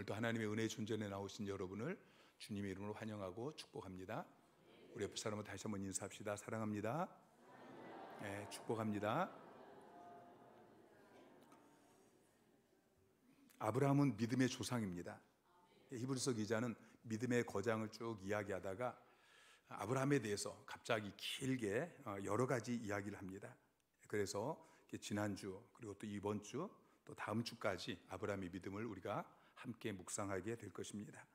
오늘도 하나님의 은혜의 존전에 나오신 여러분을 주님의 이름으로 환영하고 축복합니다. 우리 옆 사람을 다시 한번 인사합시다. 사랑합니다. 네, 축복합니다. 아브라함은 믿음의 조상입니다. 히브리서 기자는 믿음의 거장을 쭉 이야기하다가 아브라함에 대해서 갑자기 길게 여러 가지 이야기를 합니다. 그래서 지난주 그리고 또 이번 주 또 다음 주까지 아브라함의 믿음을 우리가 함께 묵상하게 될 것입니다.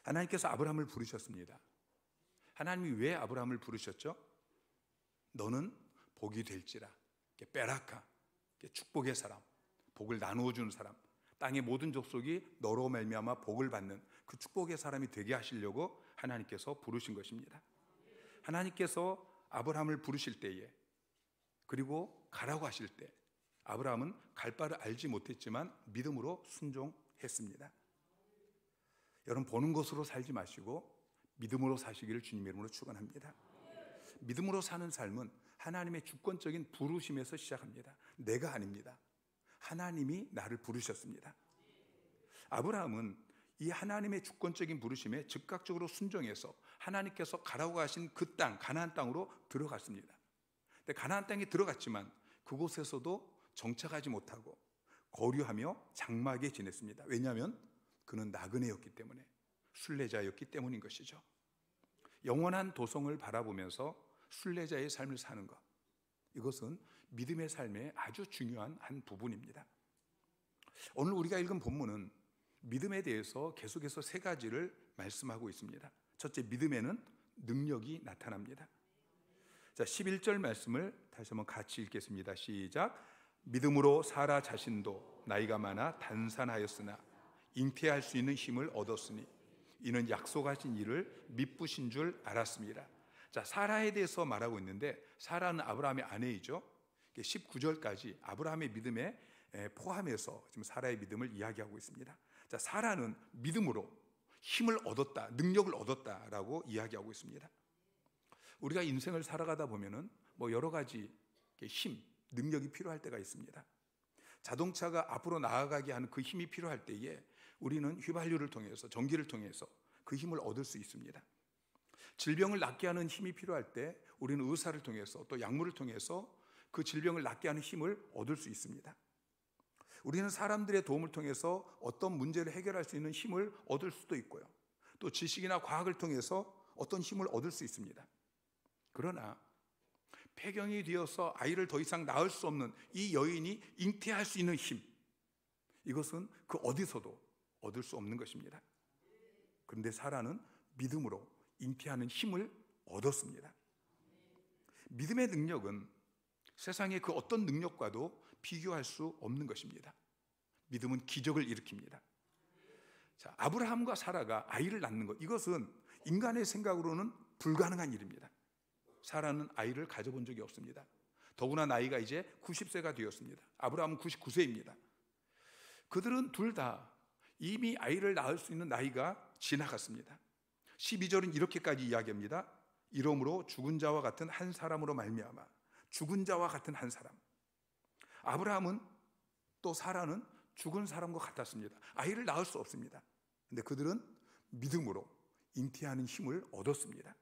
하나님께서 아브라함을 부르셨습니다. 하나님이 왜 아브라함을 부르셨죠? 너는 복이 될지라, 베라카, 축복의 사람, 복을 나누어 주는 사람, 땅의 모든 족속이 너로 말미암아 복을 받는 그 축복의 사람이 되게 하시려고 하나님께서 부르신 것입니다. 하나님께서 아브라함을 부르실 때에, 그리고 가라고 하실 때 아브라함은 갈 바를 알지 못했지만 믿음으로 순종했습니다. 여러분, 보는 것으로 살지 마시고 믿음으로 사시기를 주님의 이름으로 축원합니다. 믿음으로 사는 삶은 하나님의 주권적인 부르심에서 시작합니다. 내가 아닙니다. 하나님이 나를 부르셨습니다. 아브라함은 이 하나님의 주권적인 부르심에 즉각적으로 순종해서 하나님께서 가라고 하신 그 땅, 가나안 땅으로 들어갔습니다. 근데 가나안 땅에 들어갔지만 그곳에서도 정착하지 못하고 거류하며 장막에 지냈습니다. 왜냐하면 그는 나그네였기 때문에, 순례자였기 때문인 것이죠. 영원한 도성을 바라보면서 순례자의 삶을 사는 것, 이것은 믿음의 삶의 아주 중요한 한 부분입니다. 오늘 우리가 읽은 본문은 믿음에 대해서 계속해서 세 가지를 말씀하고 있습니다. 첫째, 믿음에는 능력이 나타납니다. 자, 11절 말씀을 다시 한번 같이 읽겠습니다. 시작. 믿음으로 사라 자신도 나이가 많아 단산하였으나 잉태할 수 있는 힘을 얻었으니 이는 약속하신 이를 미쁘신 줄 알았습니다. 자, 사라에 대해서 말하고 있는데, 사라는 아브라함의 아내이죠. 19절까지 아브라함의 믿음에 포함해서 지금 사라의 믿음을 이야기하고 있습니다. 자, 사라는 믿음으로 힘을 얻었다, 능력을 얻었다라고 이야기하고 있습니다. 우리가 인생을 살아가다 보면은 여러 가지 힘, 능력이 필요할 때가 있습니다. 자동차가 앞으로 나아가게 하는 그 힘이 필요할 때에 우리는 휘발유를 통해서, 전기를 통해서 그 힘을 얻을 수 있습니다. 질병을 낫게 하는 힘이 필요할 때 우리는 의사를 통해서, 또 약물을 통해서 그 질병을 낫게 하는 힘을 얻을 수 있습니다. 우리는 사람들의 도움을 통해서 어떤 문제를 해결할 수 있는 힘을 얻을 수도 있고요, 또 지식이나 과학을 통해서 어떤 힘을 얻을 수 있습니다. 그러나 폐경이 되어서 아이를 더 이상 낳을 수 없는 이 여인이 잉태할 수 있는 힘, 이것은 그 어디서도 얻을 수 없는 것입니다. 그런데 사라는 믿음으로 잉태하는 힘을 얻었습니다. 믿음의 능력은 세상의 그 어떤 능력과도 비교할 수 없는 것입니다. 믿음은 기적을 일으킵니다. 자, 아브라함과 사라가 아이를 낳는 것, 이것은 인간의 생각으로는 불가능한 일입니다. 사라는 아이를 가져본 적이 없습니다. 더구나 나이가 이제 90세가 되었습니다. 아브라함은 99세입니다. 그들은 둘 다 이미 아이를 낳을 수 있는 나이가 지나갔습니다. 12절은 이렇게까지 이야기합니다. 이러므로 죽은 자와 같은 한 사람으로 말미암아, 죽은 자와 같은 한 사람. 아브라함은 또 사라는 죽은 사람과 같았습니다. 아이를 낳을 수 없습니다. 그런데 그들은 믿음으로 잉태하는 힘을 얻었습니다.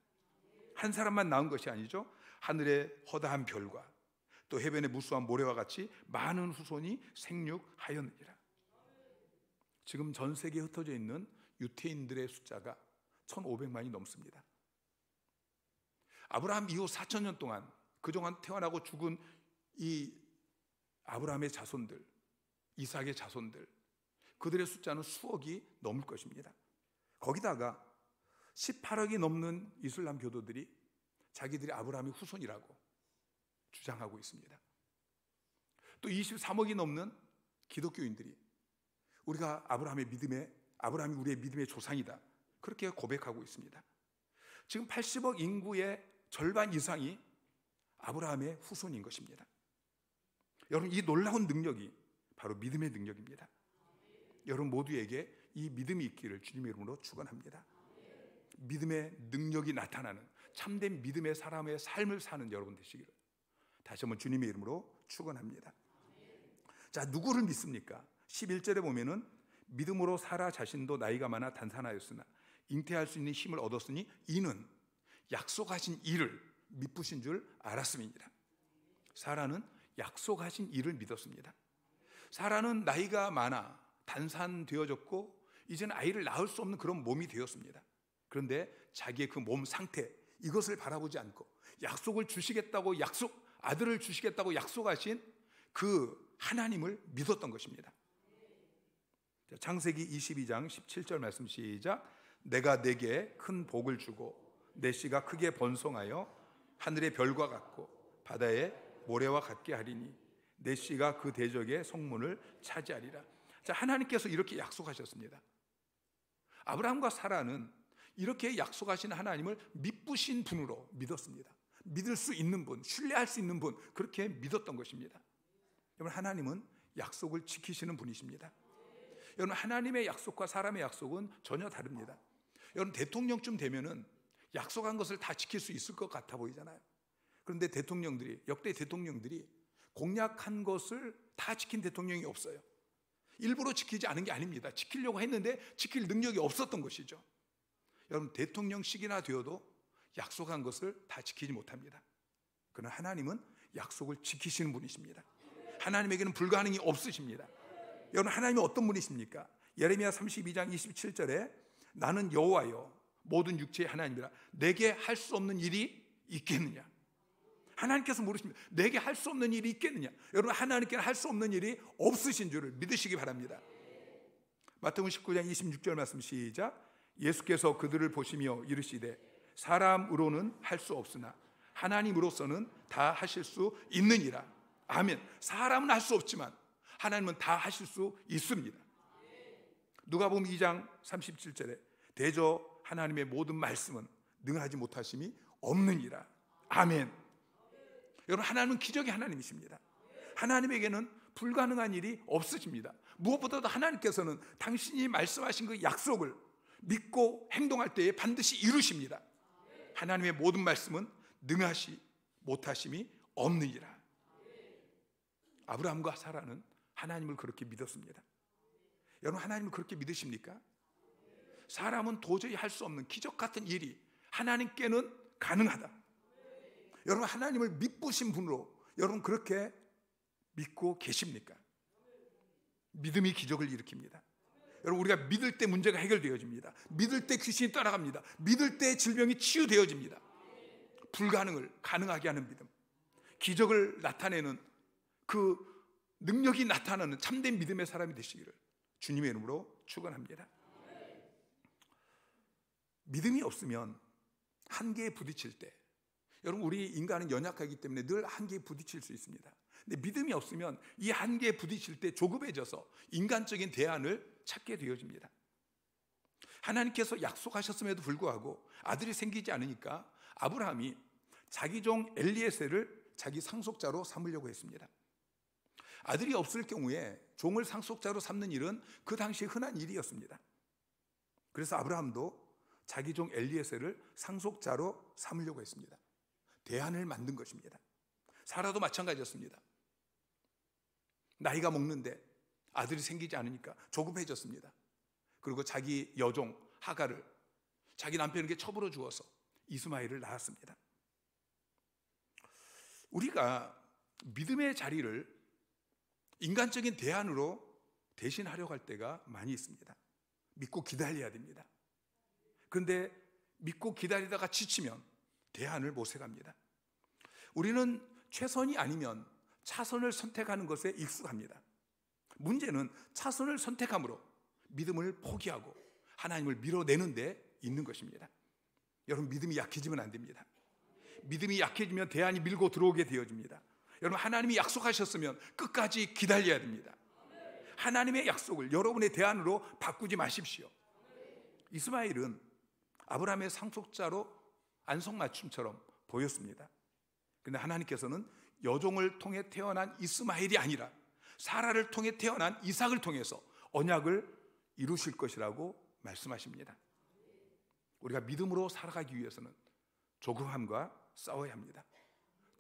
한 사람만 낳은 것이 아니죠. 하늘의 허다한 별과 또 해변의 무수한 모래와 같이 많은 후손이 생육하였느니라. 지금 전 세계에 흩어져 있는 유태인들의 숫자가 1,500만이 넘습니다. 아브라함 이후 4,000년 동안 그동안 태어나고 죽은 이 아브라함의 자손들, 이삭의 자손들, 그들의 숫자는 수억이 넘을 것입니다. 거기다가 18억이 넘는 이슬람 교도들이 자기들이 아브라함의 후손이라고 주장하고 있습니다. 또 23억이 넘는 기독교인들이 우리가 아브라함이 우리의 믿음의 조상이다, 그렇게 고백하고 있습니다. 지금 80억 인구의 절반 이상이 아브라함의 후손인 것입니다. 여러분, 이 놀라운 능력이 바로 믿음의 능력입니다. 여러분 모두에게 이 믿음이 있기를 주님의 이름으로 축원합니다. 믿음의 능력이 나타나는 참된 믿음의 사람의 삶을 사는 여러분 되시기를 다시 한번 주님의 이름으로 축원합니다. 자, 누구를 믿습니까? 11절에 보면은 믿음으로 사라 자신도 나이가 많아 단산하였으나 잉태할 수 있는 힘을 얻었으니 이는 약속하신 이를 믿으신 줄 알았음이니라. 사라는 약속하신 이를 믿었습니다. 사라는 나이가 많아 단산되어졌고 이제는 아이를 낳을 수 없는 그런 몸이 되었습니다. 그런데 자기의 그 몸 상태, 이것을 바라보지 않고 약속을 주시겠다고 아들을 주시겠다고 약속하신 그 하나님을 믿었던 것입니다. 창세기 22장 17절 말씀 시작. 내가 내게 큰 복을 주고 내 씨가 크게 번성하여 하늘의 별과 같고 바다의 모래와 같게 하리니 내 씨가 그 대적의 성문을 차지하리라. 자, 하나님께서 이렇게 약속하셨습니다. 아브라함과 사라는 이렇게 약속하신 하나님을 믿으신 분으로 믿었습니다. 믿을 수 있는 분, 신뢰할 수 있는 분, 그렇게 믿었던 것입니다. 여러분, 하나님은 약속을 지키시는 분이십니다. 여러분, 하나님의 약속과 사람의 약속은 전혀 다릅니다. 여러분, 대통령쯤 되면은 약속한 것을 다 지킬 수 있을 것 같아 보이잖아요. 그런데 역대 대통령들이 공약한 것을 다 지킨 대통령이 없어요. 일부러 지키지 않은 게 아닙니다. 지키려고 했는데 지킬 능력이 없었던 것이죠. 여러분, 대통령식이나 되어도 약속한 것을 다 지키지 못합니다. 그러나 하나님은 약속을 지키시는 분이십니다. 하나님에게는 불가능이 없으십니다. 여러분, 하나님이 어떤 분이십니까? 예레미야 32장 27절에 나는 여호와여 모든 육체의 하나님이라 내게 할 수 없는 일이 있겠느냐. 하나님께서 물으십니다. 내게 할 수 없는 일이 있겠느냐. 여러분, 하나님께는 할 수 없는 일이 없으신 줄을 믿으시기 바랍니다. 마태복음 19장 26절 말씀 시작. 예수께서 그들을 보시며 이르시되 사람으로는 할 수 없으나 하나님으로서는 다 하실 수 있느니라. 아멘. 사람은 할 수 없지만 하나님은 다 하실 수 있습니다. 누가복음 2장 37절에 대저 하나님의 모든 말씀은 능하지 못하심이 없느니라. 아멘. 여러분, 하나님은 기적의 하나님이십니다. 하나님에게는 불가능한 일이 없으십니다. 무엇보다도 하나님께서는 당신이 말씀하신 그 약속을 믿고 행동할 때에 반드시 이루십니다. 하나님의 모든 말씀은 능하시 못하심이 없느니라. 아브라함과 사라는 하나님을 그렇게 믿었습니다. 여러분, 하나님을 그렇게 믿으십니까? 사람은 도저히 할 수 없는 기적 같은 일이 하나님께는 가능하다. 여러분, 하나님을 믿으신 분으로 여러분 그렇게 믿고 계십니까? 믿음이 기적을 일으킵니다. 여러분, 우리가 믿을 때 문제가 해결되어집니다. 믿을 때 귀신이 떠나갑니다. 믿을 때 질병이 치유되어집니다. 불가능을 가능하게 하는 믿음, 기적을 나타내는 그 능력이 나타나는 참된 믿음의 사람이 되시기를 주님의 이름으로 축원합니다. 믿음이 없으면 한계에 부딪힐 때, 여러분, 우리 인간은 연약하기 때문에 늘 한계에 부딪힐 수 있습니다. 근데 믿음이 없으면 이 한계에 부딪힐 때 조급해져서 인간적인 대안을 찾게 되어집니다. 하나님께서 약속하셨음에도 불구하고 아들이 생기지 않으니까 아브라함이 자기 종 엘리에셀을 자기 상속자로 삼으려고 했습니다. 아들이 없을 경우에 종을 상속자로 삼는 일은 그 당시 흔한 일이었습니다. 그래서 아브라함도 자기 종 엘리에셀을 상속자로 삼으려고 했습니다. 대안을 만든 것입니다. 사라도 마찬가지였습니다. 나이가 먹는데 아들이 생기지 않으니까 조급해졌습니다. 그리고 자기 여종 하가를 자기 남편에게 첩으로 주어서 이스마엘을 낳았습니다. 우리가 믿음의 자리를 인간적인 대안으로 대신하려고 할 때가 많이 있습니다. 믿고 기다려야 됩니다. 그런데 믿고 기다리다가 지치면 대안을 모색합니다. 우리는 최선이 아니면 차선을 선택하는 것에 익숙합니다. 문제는 차선을 선택함으로 믿음을 포기하고 하나님을 밀어내는 데 있는 것입니다. 여러분, 믿음이 약해지면 안 됩니다. 믿음이 약해지면 대안이 밀고 들어오게 되어집니다. 여러분, 하나님이 약속하셨으면 끝까지 기다려야 됩니다. 하나님의 약속을 여러분의 대안으로 바꾸지 마십시오. 이스마엘은 아브라함의 상속자로 안성맞춤처럼 보였습니다. 그런데 하나님께서는 여종을 통해 태어난 이스마엘이 아니라 사라를 통해 태어난 이삭을 통해서 언약을 이루실 것이라고 말씀하십니다. 우리가 믿음으로 살아가기 위해서는 조급함과 싸워야 합니다.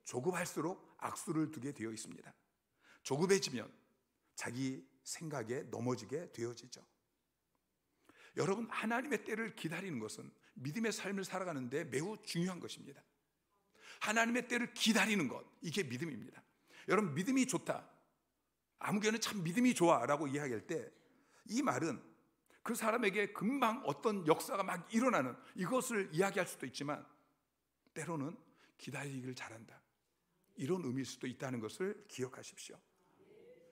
조급할수록 악수를 두게 되어 있습니다. 조급해지면 자기 생각에 넘어지게 되어지죠. 여러분, 하나님의 때를 기다리는 것은 믿음의 삶을 살아가는데 매우 중요한 것입니다. 하나님의 때를 기다리는 것, 이게 믿음입니다. 여러분, 믿음이 좋다, 아무 교회는 참 믿음이 좋아 라고 이야기할 때 이 말은 그 사람에게 금방 어떤 역사가 막 일어나는 이것을 이야기할 수도 있지만, 때로는 기다리기를 잘한다, 이런 의미일 수도 있다는 것을 기억하십시오.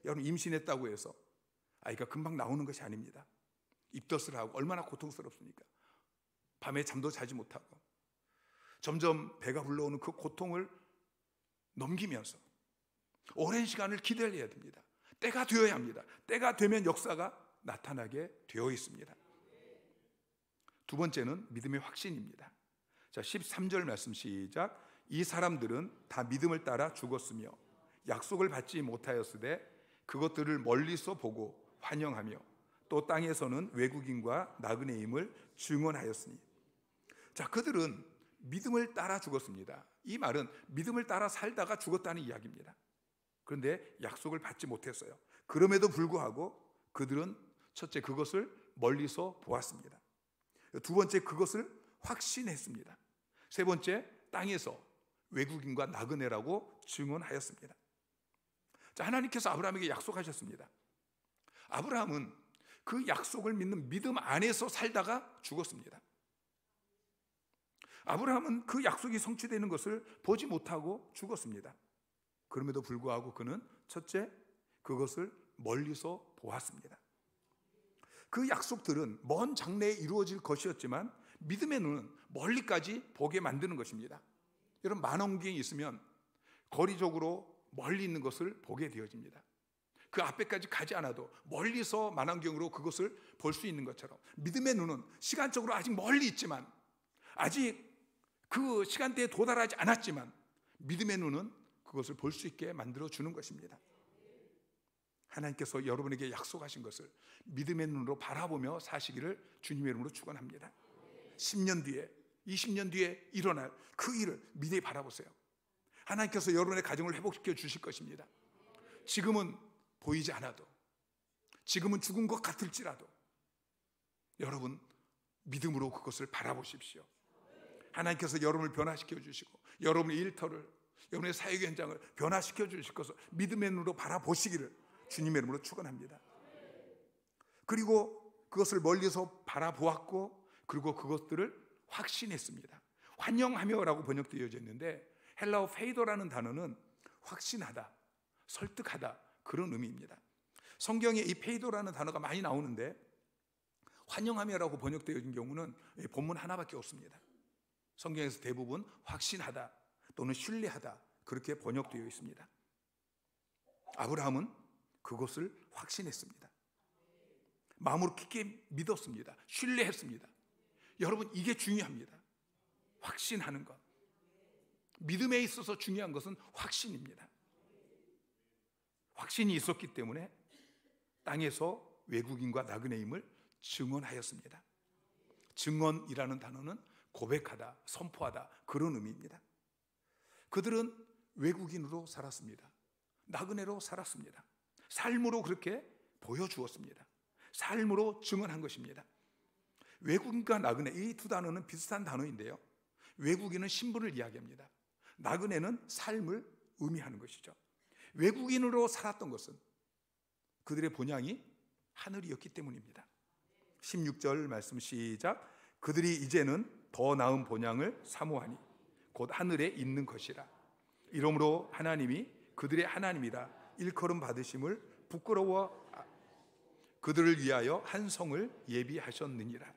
여러분, 임신했다고 해서 아이가 금방 나오는 것이 아닙니다. 입덧을 하고 얼마나 고통스럽습니까? 밤에 잠도 자지 못하고 점점 배가 불러오는 그 고통을 넘기면서 오랜 시간을 기다려야 됩니다. 때가 되어야 합니다. 때가 되면 역사가 나타나게 되어 있습니다. 두 번째는 믿음의 확신입니다. 자, 13절 말씀 시작. 이 사람들은 다 믿음을 따라 죽었으며 약속을 받지 못하였으되 그것들을 멀리서 보고 환영하며 또 땅에서는 외국인과 나그네임을 증언하였으니. 자, 그들은 믿음을 따라 죽었습니다. 이 말은 믿음을 따라 살다가 죽었다는 이야기입니다. 그런데 약속을 받지 못했어요. 그럼에도 불구하고 그들은 첫째, 그것을 멀리서 보았습니다. 두 번째, 그것을 확신했습니다. 세 번째, 땅에서 외국인과 나그네라고 증언하였습니다. 자, 하나님께서 아브라함에게 약속하셨습니다. 아브라함은 그 약속을 믿는 믿음 안에서 살다가 죽었습니다. 아브라함은 그 약속이 성취되는 것을 보지 못하고 죽었습니다. 그럼에도 불구하고 그는 첫째, 그것을 멀리서 보았습니다. 그 약속들은 먼 장래에 이루어질 것이었지만 믿음의 눈은 멀리까지 보게 만드는 것입니다. 여러분, 만원경이 있으면 거리적으로 멀리 있는 것을 보게 되어집니다. 그 앞에까지 가지 않아도 멀리서 만원경으로 그것을 볼 수 있는 것처럼 믿음의 눈은 시간적으로 아직 멀리 있지만, 아직 그 시간대에 도달하지 않았지만 믿음의 눈은 그것을 볼 수 있게 만들어주는 것입니다. 하나님께서 여러분에게 약속하신 것을 믿음의 눈으로 바라보며 사시기를 주님의 이름으로 축원합니다. 10년 뒤에, 20년 뒤에 일어날 그 일을 미리 바라보세요. 하나님께서 여러분의 가정을 회복시켜 주실 것입니다. 지금은 보이지 않아도, 지금은 죽은 것 같을지라도 여러분 믿음으로 그것을 바라보십시오. 하나님께서 여러분을 변화시켜 주시고 여러분의 일터를, 여러분의 사역 현장을 변화시켜 주실 것을 믿음의 눈으로 바라보시기를 주님의 이름으로 축원합니다. 그리고 그것을 멀리서 바라보았고, 그리고 그것들을 확신했습니다. 환영하며라고 번역되어져 있는데 헬라어 페이도라는 단어는 확신하다, 설득하다, 그런 의미입니다. 성경에 이 페이도라는 단어가 많이 나오는데 환영하며라고 번역되어진 경우는 본문 하나밖에 없습니다. 성경에서 대부분 확신하다 또는 신뢰하다, 그렇게 번역되어 있습니다. 아브라함은 그것을 확신했습니다. 마음으로 깊게 믿었습니다. 신뢰했습니다. 여러분, 이게 중요합니다. 확신하는 것. 믿음에 있어서 중요한 것은 확신입니다. 확신이 있었기 때문에 땅에서 외국인과 나그네임을 증언하였습니다. 증언이라는 단어는 고백하다, 선포하다, 그런 의미입니다. 그들은 외국인으로 살았습니다. 나그네로 살았습니다. 삶으로 그렇게 보여주었습니다. 삶으로 증언한 것입니다. 외국인과 나그네, 이 두 단어는 비슷한 단어인데요, 외국인은 신분을 이야기합니다. 나그네는 삶을 의미하는 것이죠. 외국인으로 살았던 것은 그들의 본향이 하늘이었기 때문입니다. 16절 말씀 시작. 그들이 이제는 더 나은 본향을 사모하니 곧 하늘에 있는 것이라. 이러므로 하나님이 그들의 하나님이라 일컬음 받으심을 부끄러워 그들을 위하여 한 성을 예비하셨느니라.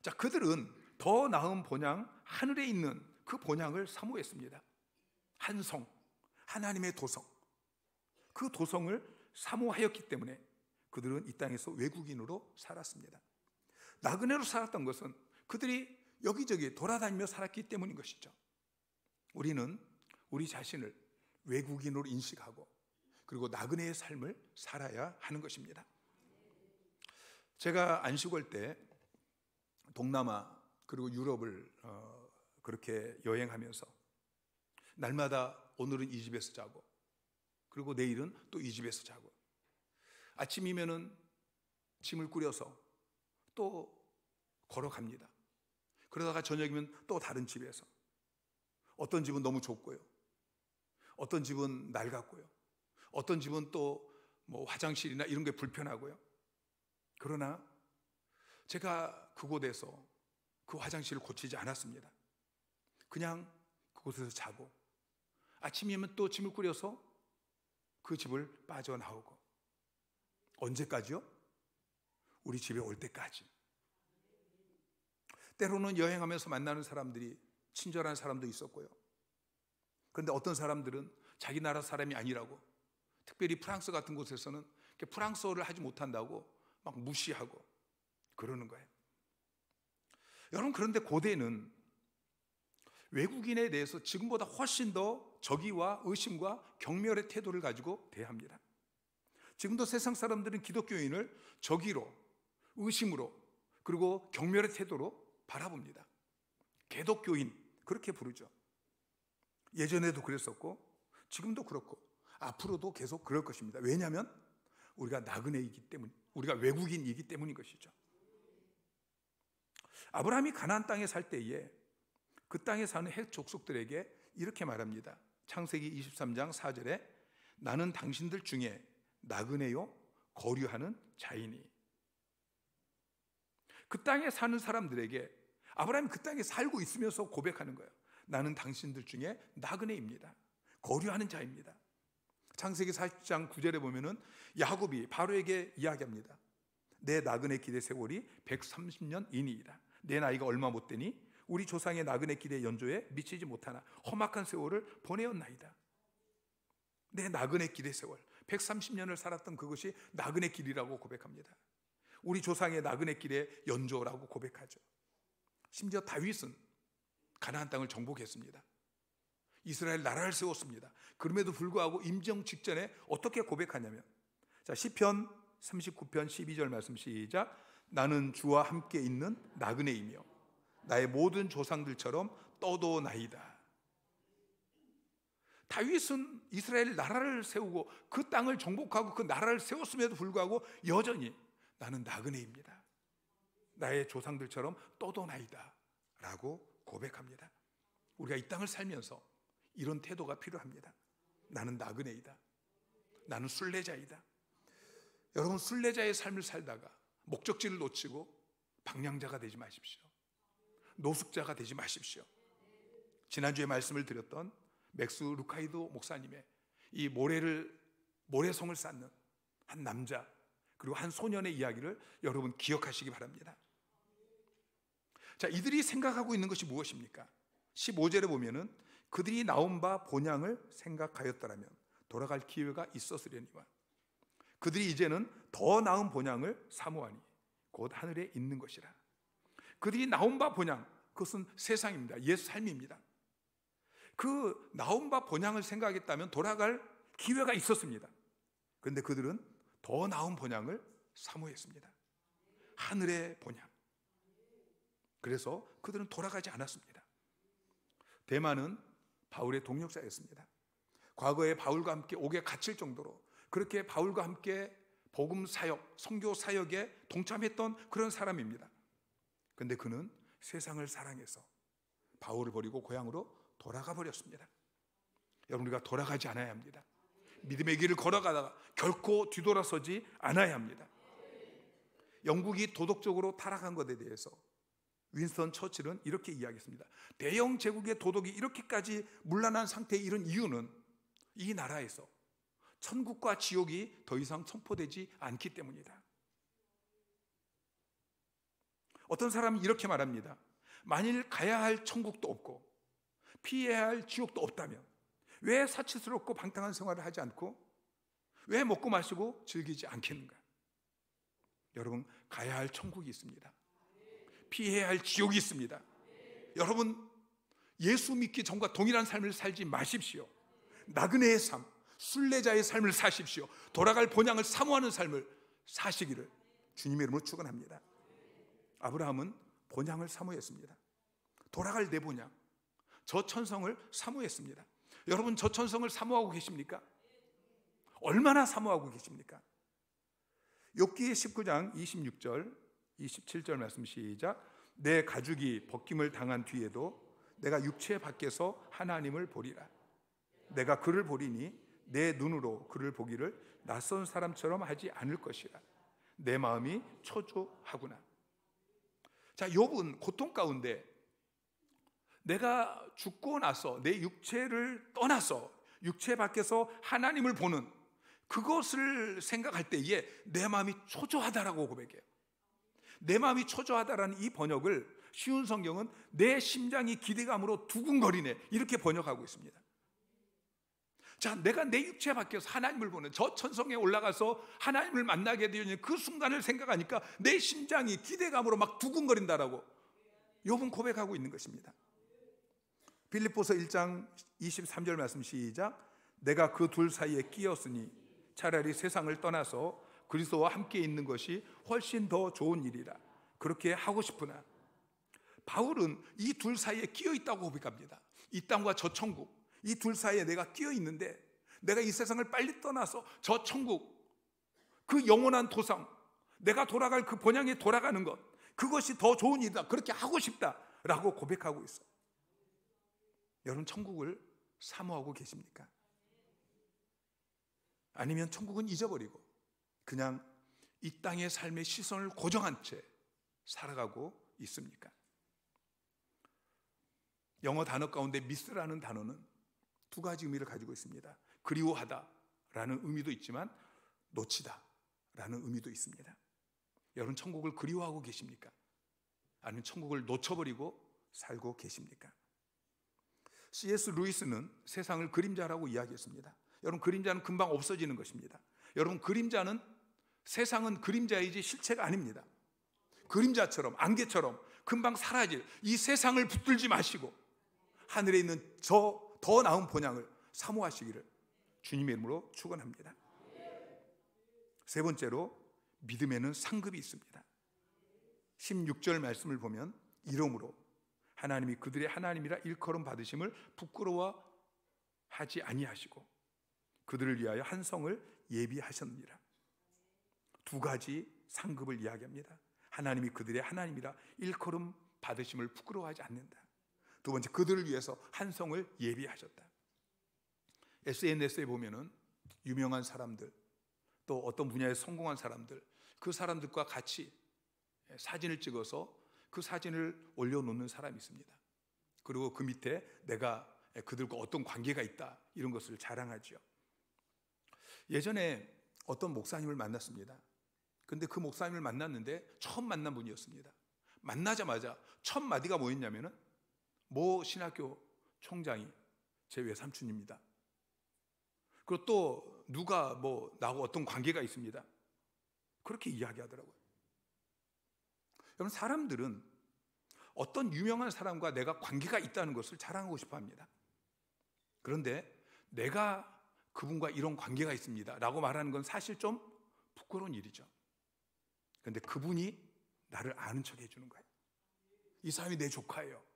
자, 그들은 더 나은 본향, 하늘에 있는 그 본향을 사모했습니다. 한 성, 하나님의 도성, 그 도성을 사모하였기 때문에 그들은 이 땅에서 외국인으로 살았습니다. 나그네로 살았던 것은 그들이 여기저기 돌아다니며 살았기 때문인 것이죠. 우리는 우리 자신을 외국인으로 인식하고 그리고 나그네의 삶을 살아야 하는 것입니다. 제가 안식월 때 동남아 그리고 유럽을 그렇게 여행하면서 날마다 오늘은 이 집에서 자고 그리고 내일은 또 이 집에서 자고, 아침이면은 짐을 꾸려서 또 걸어갑니다. 그러다가 저녁이면 또 다른 집에서, 어떤 집은 너무 좁고요, 어떤 집은 낡았고요, 어떤 집은 또 뭐 화장실이나 이런 게 불편하고요. 그러나 제가 그곳에서 그 화장실을 고치지 않았습니다. 그냥 그곳에서 자고 아침이면 또 짐을 꾸려서 그 집을 빠져나오고, 언제까지요? 우리 집에 올 때까지. 때로는 여행하면서 만나는 사람들이 친절한 사람도 있었고요. 그런데 어떤 사람들은 자기 나라 사람이 아니라고, 특별히 프랑스 같은 곳에서는 프랑스어를 하지 못한다고 막 무시하고 그러는 거예요. 여러분, 그런데 고대는 외국인에 대해서 지금보다 훨씬 더 적의와 의심과 경멸의 태도를 가지고 대합니다. 지금도 세상 사람들은 기독교인을 적의로, 의심으로, 그리고 경멸의 태도로 바라봅니다. 개독교인, 그렇게 부르죠. 예전에도 그랬었고 지금도 그렇고 앞으로도 계속 그럴 것입니다. 왜냐하면 우리가 나그네이기 때문, 우리가 외국인이기 때문인 것이죠. 아브라함이 가나안 땅에 살 때에 그 땅에 사는 헷 족속들에게 이렇게 말합니다. 창세기 23장 4절에 나는 당신들 중에 나그네요 거류하는 자이니. 그 땅에 사는 사람들에게 아브라함이 그 땅에 살고 있으면서 고백하는 거예요. 나는 당신들 중에 나그네입니다. 거류하는 자입니다. 창세기 40장 9절에 보면은 야곱이 바로에게 이야기합니다. 내 나그네 길의 세월이 130년이니이다. 내 나이가 얼마 못 되니 우리 조상의 나그네 길의 연조에 미치지 못하나 험악한 세월을 보내었나이다. 내 나그네 길의 세월, 130년을 살았던 그것이 나그네 길이라고 고백합니다. 우리 조상의 나그네 길의 연조라고 고백하죠. 심지어 다윗은 가나안 땅을 정복했습니다. 이스라엘 나라를 세웠습니다. 그럼에도 불구하고 임종 직전에 어떻게 고백하냐면, 자, 시편 39편 12절 말씀 시작. 나는 주와 함께 있는 나그네이며 나의 모든 조상들처럼 떠도나이다. 다윗은 이스라엘 나라를 세우고 그 땅을 정복하고 그 나라를 세웠음에도 불구하고 여전히 나는 나그네입니다. 나의 조상들처럼 떠도나이다 라고 고백합니다. 우리가 이 땅을 살면서 이런 태도가 필요합니다. 나는 나그네이다. 나는 순례자이다. 여러분, 순례자의 삶을 살다가 목적지를 놓치고 방랑자가 되지 마십시오. 노숙자가 되지 마십시오. 지난주에 말씀을 드렸던 맥스 루카이도 목사님의 이 모래성을 쌓는 한 남자 그리고 한 소년의 이야기를 여러분 기억하시기 바랍니다. 자, 이들이 생각하고 있는 것이 무엇입니까? 15절에 보면은 그들이 나온 바 본향을 생각하였더라면 돌아갈 기회가 있었으려니와 그들이 이제는 더 나은 본향을 사모하니 곧 하늘에 있는 것이라. 그들이 나온 바 본향, 그것은 세상입니다. 옛 삶입니다. 그 나온 바 본향을 생각했다면 돌아갈 기회가 있었습니다. 그런데 그들은 더 나은 본향을 사모했습니다. 하늘의 본향. 그래서 그들은 돌아가지 않았습니다. 대만은 바울의 동역자였습니다. 과거에 바울과 함께 옥에 갇힐 정도로 그렇게 바울과 함께 복음 사역, 선교 사역에 동참했던 그런 사람입니다. 그런데 그는 세상을 사랑해서 바울을 버리고 고향으로 돌아가 버렸습니다. 여러분, 우리가 돌아가지 않아야 합니다. 믿음의 길을 걸어가다가 결코 뒤돌아서지 않아야 합니다. 영국이 도덕적으로 타락한 것에 대해서 윈스턴 처칠은 이렇게 이야기했습니다. 대영 제국의 도덕이 이렇게까지 문란한 상태에 이른 이유는 이 나라에서 천국과 지옥이 더 이상 선포되지 않기 때문이다. 어떤 사람이 이렇게 말합니다. 만일 가야 할 천국도 없고 피해야 할 지옥도 없다면 왜 사치스럽고 방탕한 생활을 하지 않고 왜 먹고 마시고 즐기지 않겠는가? 여러분, 가야 할 천국이 있습니다. 피해야 할 지옥이 있습니다. 여러분, 예수 믿기 전과 동일한 삶을 살지 마십시오. 나그네의 삶, 순례자의 삶을 사십시오. 돌아갈 본향을 사모하는 삶을 사시기를 주님의 이름으로 축원합니다. 아브라함은 본향을 사모했습니다. 돌아갈 내 본향, 저 천성을 사모했습니다. 여러분, 저 천성을 사모하고 계십니까? 얼마나 사모하고 계십니까? 욥기 19장 26절 27절 말씀 시작. 내 가죽이 벗김을 당한 뒤에도 내가 육체 밖에서 하나님을 보리라. 내가 그를 보리니 내 눈으로 그를 보기를 낯선 사람처럼 하지 않을 것이라. 내 마음이 초조하구나. 자, 욥은 고통 가운데 내가 죽고 나서 내 육체를 떠나서 육체 밖에서 하나님을 보는 그것을 생각할 때에 내 마음이 초조하다라고 고백해요. 내 마음이 초조하다라는 이 번역을 쉬운 성경은 내 심장이 기대감으로 두근거리네 이렇게 번역하고 있습니다. 자, 내가 내 육체 밖에서 하나님을 보는 저 천성에 올라가서 하나님을 만나게 되는 그 순간을 생각하니까 내 심장이 기대감으로 막 두근거린다라고 욥은 고백하고 있는 것입니다. 빌립보서 1장 23절 말씀 시작. 내가 그 둘 사이에 끼었으니 차라리 세상을 떠나서 그리스도와 함께 있는 것이 훨씬 더 좋은 일이라. 그렇게 하고 싶으나. 바울은 이 둘 사이에 끼어 있다고 고백합니다. 이 땅과 저 천국, 이 둘 사이에 내가 끼어 있는데 내가 이 세상을 빨리 떠나서 저 천국, 그 영원한 도성, 내가 돌아갈 그 본향에 돌아가는 것, 그것이 더 좋은 일이다. 그렇게 하고 싶다라고 고백하고 있어요. 여러분, 천국을 사모하고 계십니까? 아니면 천국은 잊어버리고 그냥 이 땅의 삶의 시선을 고정한 채 살아가고 있습니까? 영어 단어 가운데 미스라는 단어는 두 가지 의미를 가지고 있습니다. 그리워하다라는 의미도 있지만 놓치다라는 의미도 있습니다. 여러분, 천국을 그리워하고 계십니까? 아니면 천국을 놓쳐버리고 살고 계십니까? C.S. 루이스는 세상을 그림자라고 이야기했습니다. 여러분, 그림자는 금방 없어지는 것입니다. 여러분, 세상은 그림자이지 실체가 아닙니다. 그림자처럼, 안개처럼 금방 사라질 이 세상을 붙들지 마시고 하늘에 있는 저 더 나은 본향을 사모하시기를 주님의 이름으로 축원합니다. 세 번째로, 믿음에는 상급이 있습니다. 16절 말씀을 보면 이러므로 하나님이 그들의 하나님이라 일컬음 받으심을 부끄러워하지 아니하시고 그들을 위하여 한 성을 예비하셨느니라. 두 가지 상급을 이야기합니다. 하나님이 그들의 하나님이라 일컬음 받으심을 부끄러워하지 않는다. 두 번째, 그들을 위해서 한 성을 예비하셨다. SNS에 보면은 유명한 사람들, 또 어떤 분야에 성공한 사람들, 그 사람들과 같이 사진을 찍어서 그 사진을 올려놓는 사람이 있습니다. 그리고 그 밑에 내가 그들과 어떤 관계가 있다 이런 것을 자랑하죠. 예전에 어떤 목사님을 만났습니다. 근데 그 목사님을 만났는데 처음 만난 분이었습니다. 만나자마자 첫 마디가 뭐였냐면은 모 신학교 총장이 제 외삼촌입니다. 그리고 또 누가 뭐 나하고 어떤 관계가 있습니다. 그렇게 이야기하더라고요. 여러분, 사람들은 어떤 유명한 사람과 내가 관계가 있다는 것을 자랑하고 싶어 합니다. 그런데 내가 그분과 이런 관계가 있습니다 라고 말하는 건 사실 좀 부끄러운 일이죠. 그런데 그분이 나를 아는 척 해주는 거예요. 이 사람이 내 조카예요.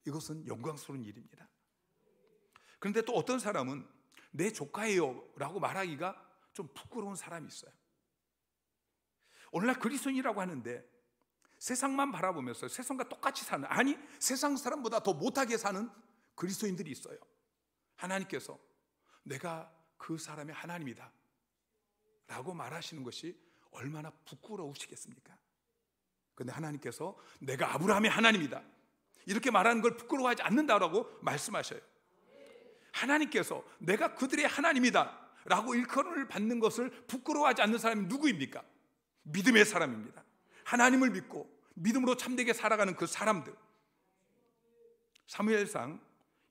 이것은 영광스러운 일입니다. 그런데 또 어떤 사람은 내 조카예요 라고 말하기가 좀 부끄러운 사람이 있어요. 오늘날 그리스도인이라고 하는데 세상만 바라보면서 세상과 똑같이 사는, 아니 세상 사람보다 더 못하게 사는 그리스도인들이 있어요. 하나님께서 내가 그 사람의 하나님이다 라고 말하시는 것이 얼마나 부끄러우시겠습니까? 그런데 하나님께서 내가 아브라함의 하나님이다 이렇게 말하는 걸 부끄러워하지 않는다라고 말씀하셔요. 하나님께서 내가 그들의 하나님이다 라고 일컬음을 받는 것을 부끄러워하지 않는 사람이 누구입니까? 믿음의 사람입니다. 하나님을 믿고 믿음으로 참되게 살아가는 그 사람들. 사무엘상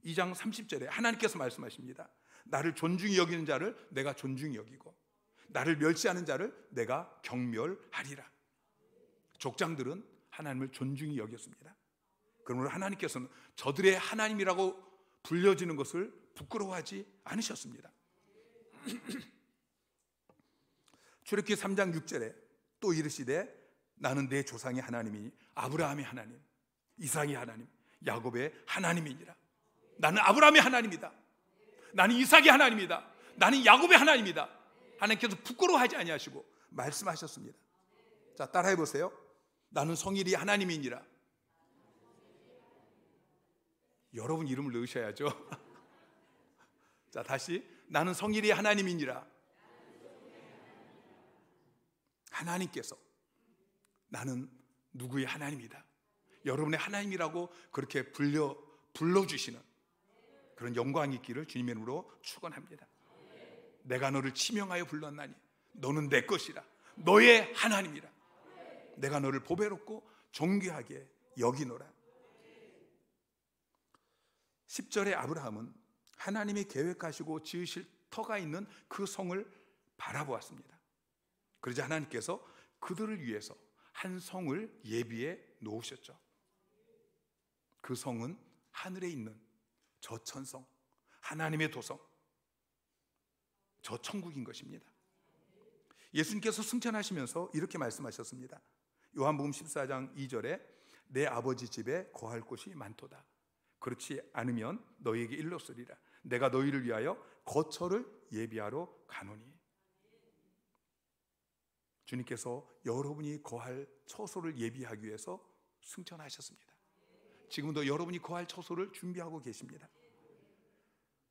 2장 30절에 하나님께서 말씀하십니다. 나를 존중히 여기는 자를 내가 존중히 여기고 나를 멸시하는 자를 내가 경멸하리라. 족장들은 하나님을 존중히 여겼습니다. 그러므로 하나님께서는 저들의 하나님이라고 불려지는 것을 부끄러워하지 않으셨습니다. 출애굽기 3장 6절에 또 이르시되 나는 내 조상의 하나님이 아브라함의 하나님, 이삭의 하나님, 야곱의 하나님이니라. 나는 아브라함의 하나님이다. 나는 이삭의 하나님이다. 나는 야곱의 하나님이다. 하나님께서 부끄러워하지 아니하시고 말씀하셨습니다. 자, 따라해 보세요. 나는 성일이 하나님이니라. 여러분 이름을 넣으셔야죠. 자, 다시. 나는 성일이 하나님이니라. 하나님께서 나는 누구의 하나님이다. 여러분의 하나님이라고 그렇게 불러주시는 그런 영광이 있기를 주님의 이름으로 축원합니다. 내가 너를 치명하여 불렀나니 너는 내 것이라. 너의 하나님이라. 내가 너를 보배롭고 존귀하게 여기노라. 10절에 아브라함은 하나님이 계획하시고 지으실 터가 있는 그 성을 바라보았습니다. 그러자 하나님께서 그들을 위해서 한 성을 예비해 놓으셨죠. 그 성은 하늘에 있는 저 천성, 하나님의 도성, 저 천국인 것입니다. 예수님께서 승천하시면서 이렇게 말씀하셨습니다. 요한복음 14장 2절에 내 아버지 집에 거할 곳이 많도다. 그렇지 않으면 너희에게 일렀으리라. 내가 너희를 위하여 거처를 예비하러 가노니. 주님께서 여러분이 거할 처소를 예비하기 위해서 승천하셨습니다. 지금도 여러분이 거할 처소를 준비하고 계십니다.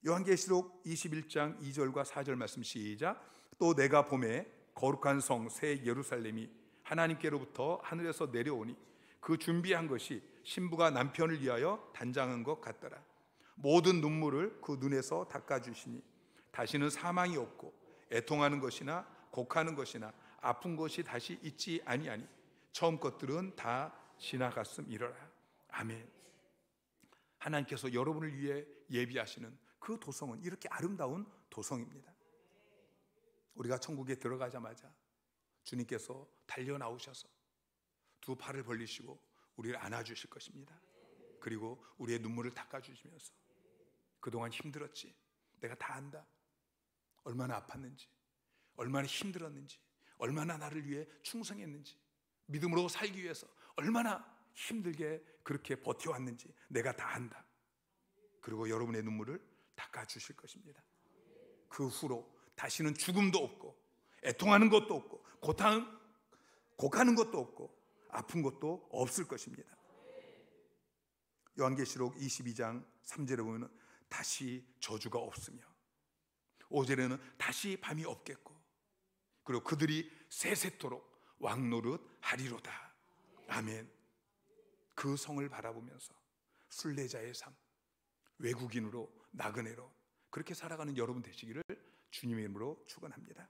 요한계시록 21장 2절과 4절 말씀 시작. 또 내가 보매 거룩한 성 새 예루살렘이 하나님께로부터 하늘에서 내려오니 그 준비한 것이 신부가 남편을 위하여 단장한 것 같더라. 모든 눈물을 그 눈에서 닦아주시니 다시는 사망이 없고 애통하는 것이나 곡하는 것이나 아픈 것이 다시 있지 아니하니 처음 것들은 다 지나갔음이러라. 아멘. 하나님께서 여러분을 위해 예비하시는 그 도성은 이렇게 아름다운 도성입니다. 우리가 천국에 들어가자마자 주님께서 달려 나오셔서 두 팔을 벌리시고 우리를 안아주실 것입니다. 그리고 우리의 눈물을 닦아주시면서 그동안 힘들었지, 내가 다 안다. 얼마나 아팠는지, 얼마나 힘들었는지, 얼마나 나를 위해 충성했는지, 믿음으로 살기 위해서 얼마나 힘들게 그렇게 버텨왔는지 내가 다 안다. 그리고 여러분의 눈물을 닦아주실 것입니다. 그 후로 다시는 죽음도 없고 애통하는 것도 없고 곡하는 것도 없고 아픈 것도 없을 것입니다. 요한계시록 22장 3절에 보면 다시 저주가 없으며 5절에는 다시 밤이 없겠고 그리고 그들이 세세토록 왕노릇 하리로다. 아멘. 그 성을 바라보면서 순례자의 삶, 외국인으로 나그네로 그렇게 살아가는 여러분 되시기를 주님의 이름으로 축원합니다.